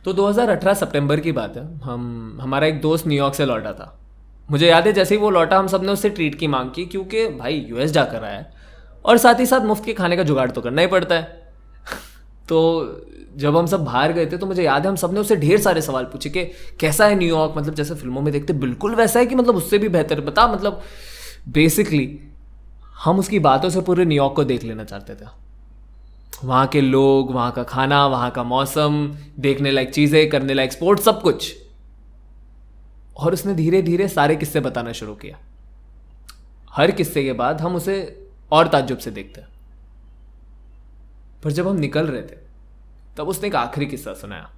तो 2018 सितंबर की बात है। हमारा एक दोस्त न्यूयॉर्क से लौटा था। मुझे याद है जैसे ही वो लौटा हम सब ने उससे ट्रीट की मांग की, क्योंकि भाई यूएस जाकर आया है और साथ ही साथ मुफ्त के खाने का जुगाड़ तो करना ही पड़ता है। तो जब हम सब बाहर गए थे तो मुझे याद है हम सब ने उससे ढेर सारे सवाल पूछे कि कैसा है न्यूयॉर्क, मतलब जैसे फिल्मों में देखते बिल्कुल वैसा है कि मतलब उससे भी बेहतर, बता। मतलब बेसिकली हम उसकी बातों से पूरे न्यूयॉर्क को देख लेना चाहते थे। वहाँ के लोग, वहाँ का खाना, वहाँ का मौसम, देखने लायक चीज़ें, करने लायक स्पोर्ट, सब कुछ। और उसने धीरे धीरे सारे किस्से बताना शुरू किया। हर किस्से के बाद हम उसे और ताज्जुब से देखते। पर जब हम निकल रहे थे तब उसने एक आखिरी किस्सा सुनाया।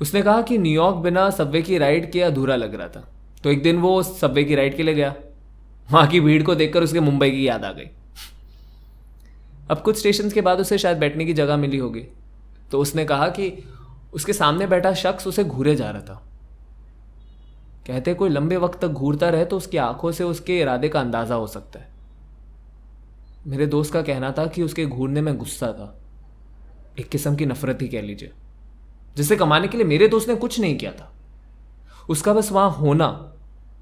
उसने कहा कि न्यूयॉर्क बिना सबवे की राइड के अधूरा लग रहा था। तो एक दिन वो सबवे की राइड के लिए गया। वहाँ की भीड़ को देखकर उसके मुंबई की याद आ गई। अब कुछ स्टेशन के बाद उसे शायद बैठने की जगह मिली होगी। तो उसने कहा कि उसके सामने बैठा शख्स उसे घूरे जा रहा था। कहते कोई लंबे वक्त तक घूरता रहे तो उसकी आंखों से उसके इरादे का अंदाजा हो सकता है। मेरे दोस्त का कहना था कि उसके घूरने में गुस्सा था, एक किस्म की नफरत ही कह लीजिए, जिसे कमाने के लिए मेरे दोस्त ने कुछ नहीं किया था। उसका बस वहां होना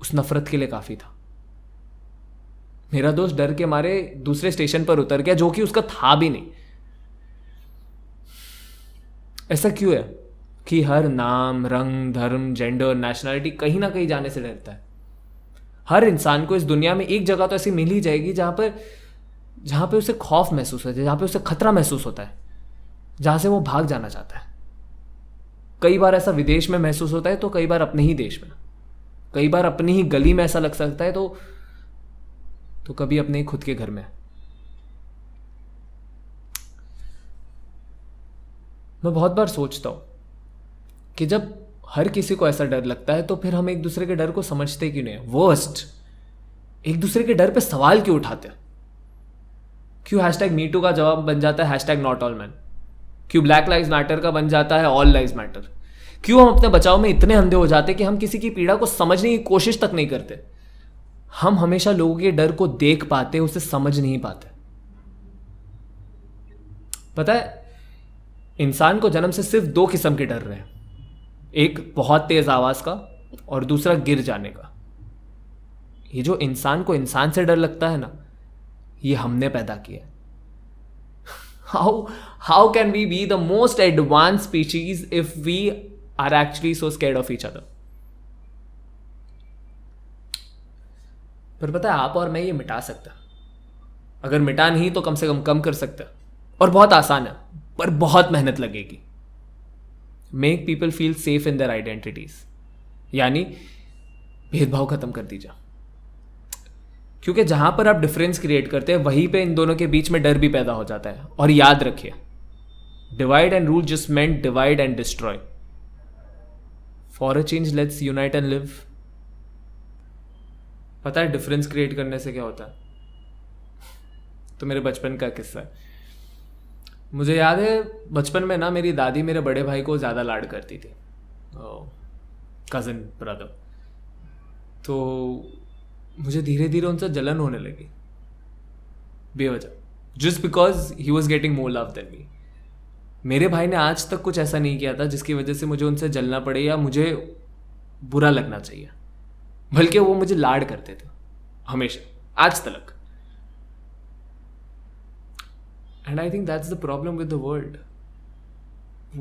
उस नफरत के लिए काफी था। मेरा दोस्त डर के मारे दूसरे स्टेशन पर उतर गया, जो कि उसका था भी नहीं। ऐसा क्यों है कि हर नाम, रंग, धर्म, जेंडर, नेशनलिटी कहीं ना कहीं जाने से डरता है? हर इंसान को इस दुनिया में एक जगह तो ऐसी मिल ही जाएगी जहां पे उसे खौफ महसूस होता है, जहां पे उसे खतरा महसूस होता है, जहां से वो भाग जाना चाहता है। कई बार ऐसा विदेश में महसूस होता है, तो कई बार अपने ही देश में, कई बार अपनी ही गली में ऐसा लग सकता है, तो कभी अपने ही खुद के घर में। मैं बहुत बार सोचता हूं कि जब हर किसी को ऐसा डर लगता है तो फिर हम एक दूसरे के डर को समझते क्यों नहीं? वर्स्ट, एक दूसरे के डर पे सवाल क्यों उठाते हैं? क्यों हैशटैग मीटू का जवाब बन जाता है हैशटैग नॉट ऑल मैन? क्यों ब्लैक लाइव्स मैटर का बन जाता है ऑल लाइव्स मैटर? क्यों हम अपने बचाव में इतने अंधे हो जाते कि हम किसी की पीड़ा को समझने की कोशिश तक नहीं करते? हम हमेशा लोगों के डर को देख पाते, उसे समझ नहीं पाते। पता है, इंसान को जन्म से सिर्फ दो किस्म के डर रहे हैं, एक बहुत तेज आवाज का और दूसरा गिर जाने का। ये जो इंसान को इंसान से डर लगता है ना, ये हमने पैदा किया है। How can we be the most advance species if we are actually so scared of each other? पर पता है, आप और मैं ये मिटा सकते हैं। अगर मिटा नहीं तो कम से कम कर सकते हैं। और बहुत आसान है, पर बहुत मेहनत लगेगी। Make people feel safe in their identities, यानी भेदभाव खत्म कर दीजिए। क्योंकि जहां पर आप डिफरेंस क्रिएट करते हैं वहीं पे इन दोनों के बीच में डर भी पैदा हो जाता है। और याद रखिए, divide and rule just meant divide and destroy. For a change let's unite and live. पता है डिफरेंस क्रिएट करने से क्या होता है? तो मेरे बचपन का किस्सा है। मुझे याद है बचपन में ना मेरी दादी मेरे बड़े भाई को ज़्यादा लाड करती थी, कज़न ब्रदर। तो मुझे धीरे धीरे उनसे जलन होने लगी बेवजह, just because he was getting more love than me. मेरे भाई ने आज तक कुछ ऐसा नहीं किया था जिसकी वजह से मुझे उनसे जलना पड़े या मुझे बुरा लगना चाहिए, बल्कि वो मुझे लाड करते थे हमेशा, आज तक। And I think that's the problem with the world.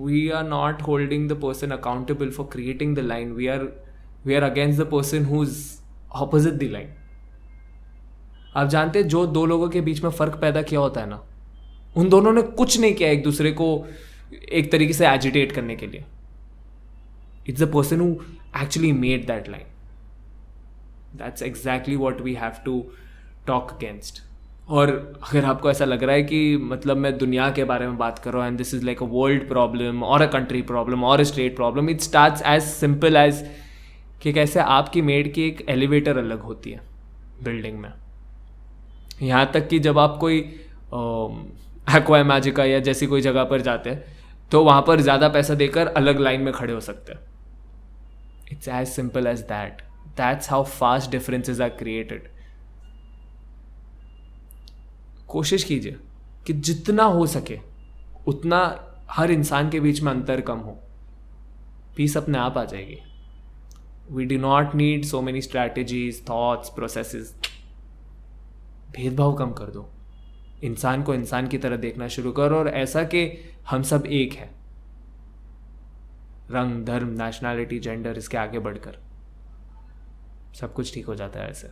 We are not holding the person accountable for creating the line. We are against the person who's opposite the line. आप जानते हैं जो दो लोगों के बीच में फर्क पैदा किया होता है ना, उन दोनों ने कुछ नहीं किया एक दूसरे को एक तरीके से एजिटेट करने के लिए। It's the person who actually made that line. That's exactly what we have to talk against. और अगर आपको ऐसा लग रहा है कि मतलब मैं दुनिया के बारे में बात कर रहा हूँ and this is like a world problem और अ कंट्री प्रॉब्लम और a state problem, it starts as simple as कि कैसे आपकी मेड की एक एलिवेटर अलग होती है बिल्डिंग में। यहाँ तक कि जब आप कोई एक्वा मैजिका या जैसी कोई जगह पर जाते हैं तो वहाँ पर ज़्यादा पैसा देकर अलग लाइन में खड़े हो सकते हैं। It's as simple as that. That's how fast differences are created. कोशिश कीजिए कि जितना हो सके उतना हर इंसान के बीच में अंतर कम हो, पीस अपने आप आ जाएगी. We do not need so many strategies, thoughts, processes. भेदभाव कम कर दो, इंसान को इंसान की तरह देखना शुरू करो, और ऐसा कि हम सब एक हैं. रंग, धर्म, नेशनैलिटी, जेंडर, इसके आगे बढ़कर सब कुछ ठीक हो जाता है ऐसे.